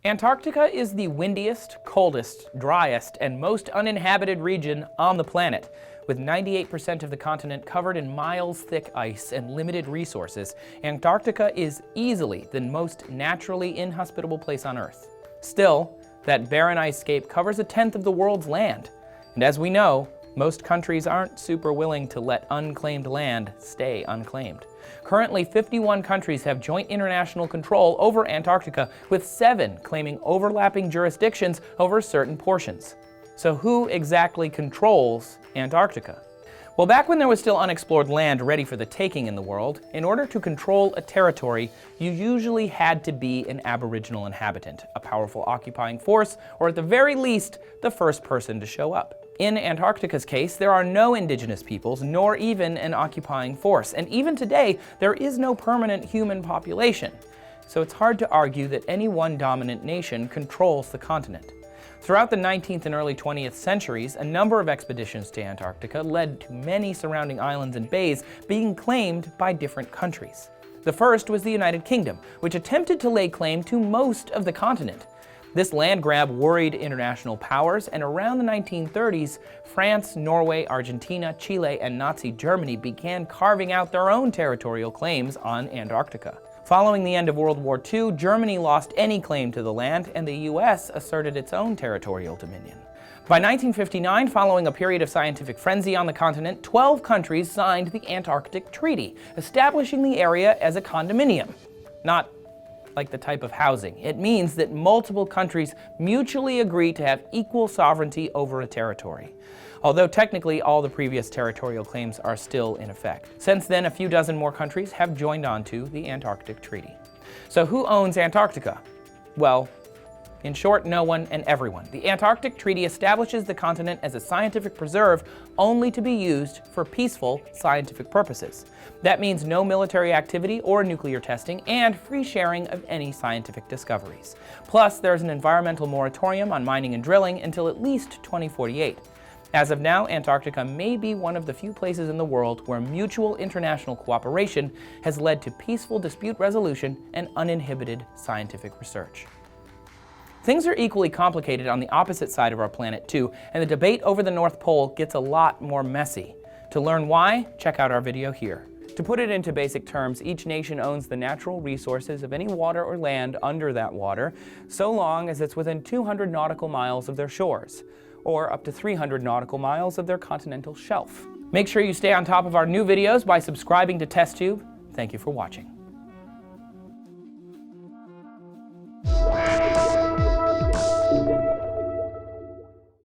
Antarctica is the windiest, coldest, driest, and most uninhabited region on the planet. With 98% of the continent covered in miles-thick ice and limited resources, Antarctica is easily the most naturally inhospitable place on Earth. Still, that barren ice cape covers 1/10 of the world's land. And as we know, most countries aren't super willing to let unclaimed land stay unclaimed. Currently, 51 countries have joint international control over Antarctica, with 7 claiming overlapping jurisdictions over certain portions. So who exactly controls Antarctica? Well, back when there was still unexplored land ready for the taking in the world, in order to control a territory, you usually had to be an Aboriginal inhabitant, a powerful occupying force, or at the very least, the first person to show up. In Antarctica's case, there are no indigenous peoples, nor even an occupying force. And even today, there is no permanent human population. So it's hard to argue that any one dominant nation controls the continent. Throughout the 19th and early 20th centuries, a number of expeditions to Antarctica led to many surrounding islands and bays being claimed by different countries. The first was the United Kingdom, which attempted to lay claim to most of the continent. This land grab worried international powers, and around the 1930s, France, Norway, Argentina, Chile, and Nazi Germany began carving out their own territorial claims on Antarctica. Following the end of World War II, Germany lost any claim to the land, and the US asserted its own territorial dominion. By 1959, following a period of scientific frenzy on the continent, 12 countries signed the Antarctic Treaty, establishing the area as a condominium. Not like the type of housing. It means that multiple countries mutually agree to have equal sovereignty over a territory. Although technically all the previous territorial claims are still in effect. Since then, a few dozen more countries have joined onto the Antarctic Treaty. So who owns Antarctica? Well, in short, no one and everyone. The Antarctic Treaty establishes the continent as a scientific preserve only to be used for peaceful scientific purposes. That means no military activity or nuclear testing and free sharing of any scientific discoveries. Plus, there's an environmental moratorium on mining and drilling until at least 2048. As of now, Antarctica may be one of the few places in the world where mutual international cooperation has led to peaceful dispute resolution and uninhibited scientific research. Things are equally complicated on the opposite side of our planet too, and the debate over the North Pole gets a lot more messy. To learn why, check out our video here. To put it into basic terms, each nation owns the natural resources of any water or land under that water, so long as it's within 200 nautical miles of their shores, or up to 300 nautical miles of their continental shelf. Make sure you stay on top of our new videos by subscribing to TestTube. Thank you for watching.